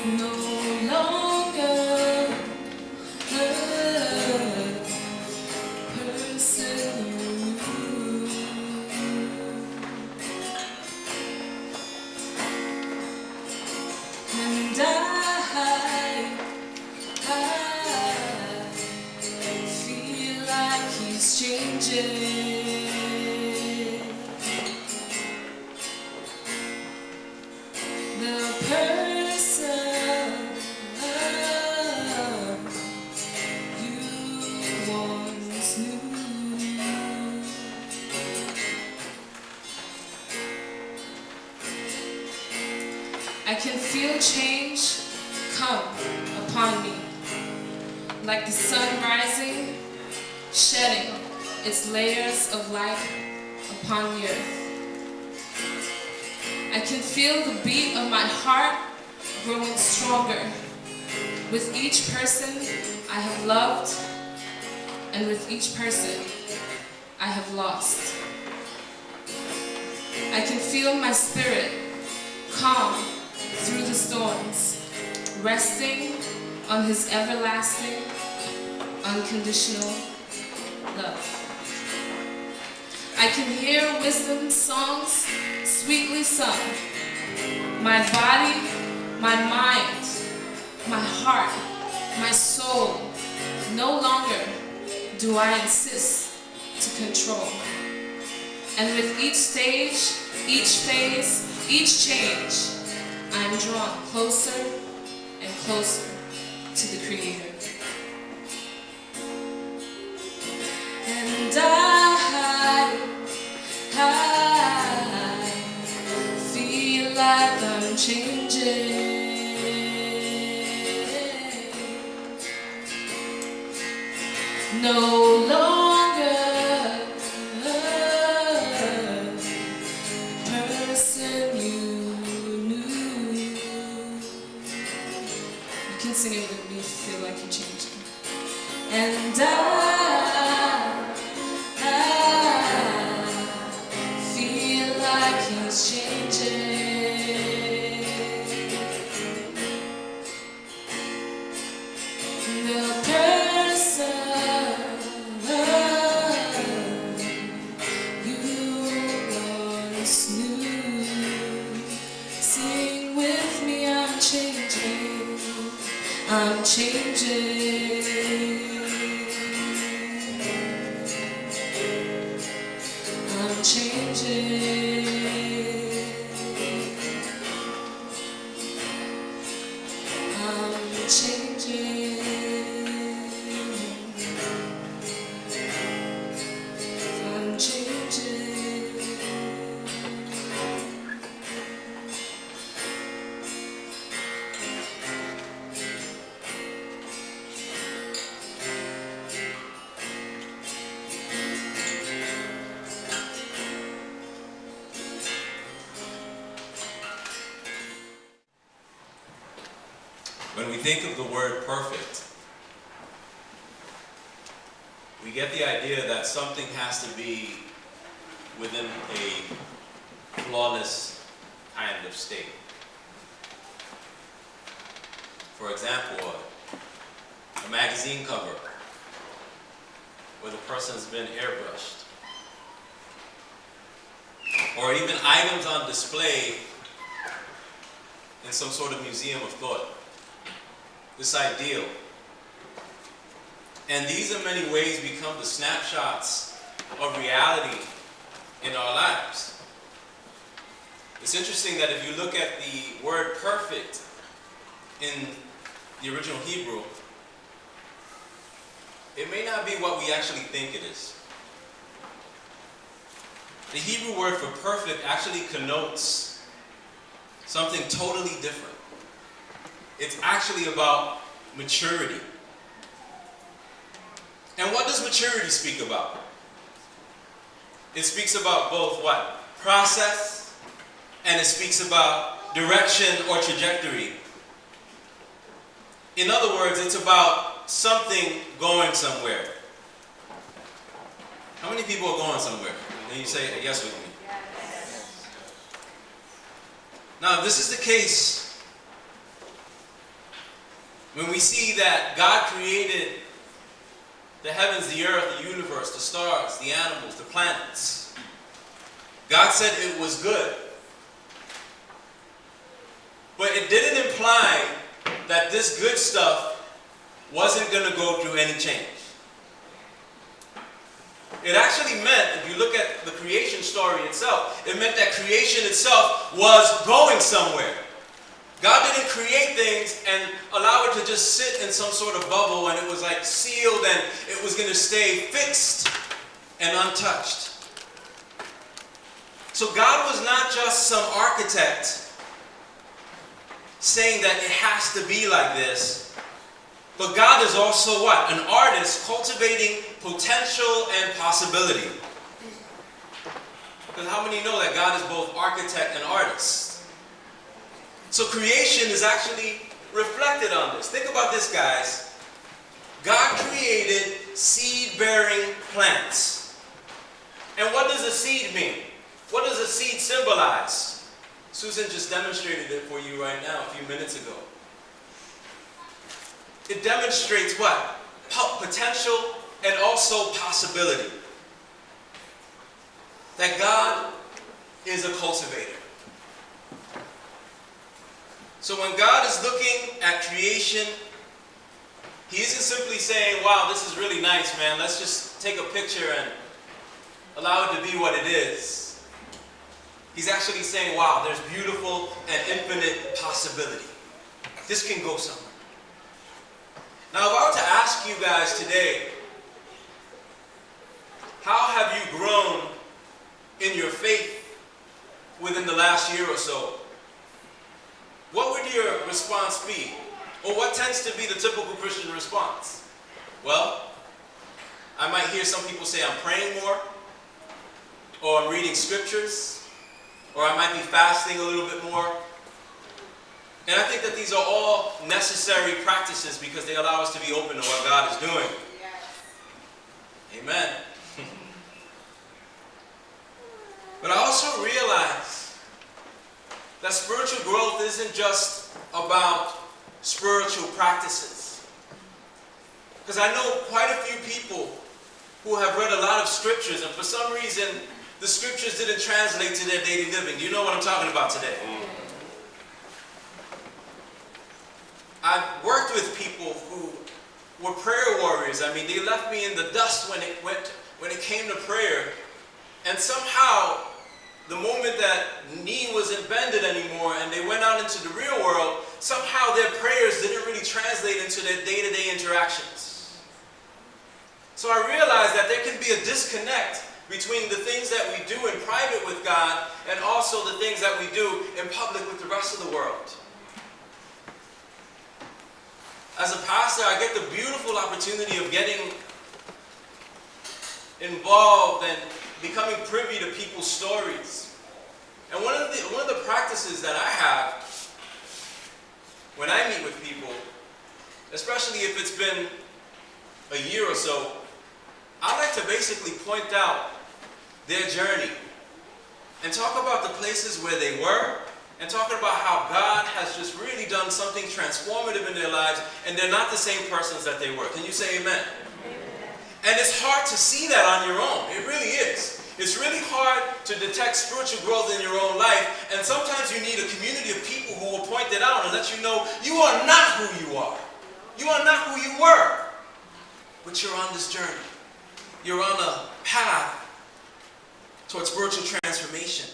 no longer the person you knew. And I feel like he's changing. The person you once knew. I can feel change come upon me, like the sun rising, shedding its layers of light upon the earth. I can feel the beat of my heart growing stronger with each person I have loved and with each person I have lost. I can feel my spirit calm through the storms, resting on his everlasting, unconditional love. I can hear wisdom songs sweetly sung. My body, my mind, my heart, my soul, no longer do I insist to control. And with each stage, each phase, each change, I am drawn closer and closer to the Creator. And I feel like I'm changing. No longer the person you knew. You can sing it with me if you feel like you're changing. And I feel like he's changing. The person you once knew. Sing with me, I'm changing. I'm changing. I'm changing. I'm changing. I'm changing. When we think of the word perfect, we get the idea that something has to be within a flawless kind of state. For example, a magazine cover where the person's been airbrushed. Or even items on display in some sort of museum of thought. This ideal. And these in many ways become the snapshots of reality in our lives. It's interesting that if you look at the word perfect in the original Hebrew, it may not be what we actually think it is. The Hebrew word for perfect actually connotes something totally different. It's actually about maturity. And what does maturity speak about? It speaks about both what? Process, and it speaks about direction or trajectory. In other words, it's about something going somewhere. How many people are going somewhere? Can you say yes with me? Yes. Now, if this is the case, when we see that God created the heavens, the earth, the universe, the stars, the animals, the planets, God said it was good. But it didn't imply that this good stuff wasn't going to go through any change. It actually meant, if you look at the creation story itself, it meant that creation itself was going somewhere. God didn't create things and allow it to just sit in some sort of bubble and it was like sealed and it was going to stay fixed and untouched. So God was not just some architect saying that it has to be like this, but God is also what? An artist cultivating potential and possibility. Because how many know that God is both architect and artist? So creation is actually reflected on this. Think about this, guys. God created seed-bearing plants. And what does a seed mean? What does a seed symbolize? Susan just demonstrated it for you right now a few minutes ago. It demonstrates what? Potential and also possibility. That God is a cultivator. So when God is looking at creation, He isn't simply saying, wow, this is really nice, man. Let's just take a picture and allow it to be what it is. He's actually saying, wow, there's beautiful and infinite possibility. This can go somewhere. Now, if I were to ask you guys today, how have you grown in your faith within the last year or so? What would your response be? Or what tends to be the typical Christian response? Well, I might hear some people say I'm praying more, or I'm reading scriptures, or I might be fasting a little bit more. And I think that these are all necessary practices because they allow us to be open to what God is doing. Yes. Amen. But I also realize that spiritual growth isn't just about spiritual practices. Because I know quite a few people who have read a lot of scriptures, and for some reason, the scriptures didn't translate to their daily living. Do you know what I'm talking about today? I've worked with people who were prayer warriors. I mean, they left me in the dust when it came to prayer. And somehow, the moment that knee wasn't bended anymore and they went out into the real world, somehow their prayers didn't really translate into their day-to-day interactions. So I realized that there can be a disconnect between the things that we do in private with God and also the things that we do in public with the rest of the world. As a pastor, I get the beautiful opportunity of getting involved and becoming privy to people's stories. And one of the practices that I have when I meet with people, especially if it's been a year or so, I like to basically point out their journey and talk about the places where they were and talking about how God has just really done something transformative in their lives and they're not the same persons that they were. Can you say amen? And it's hard to see that on your own. It really is. It's really hard to detect spiritual growth in your own life, and sometimes you need a community of people who will point it out and let you know you are not who you are. You are not who you were. But you're on this journey. You're on a path towards spiritual transformation.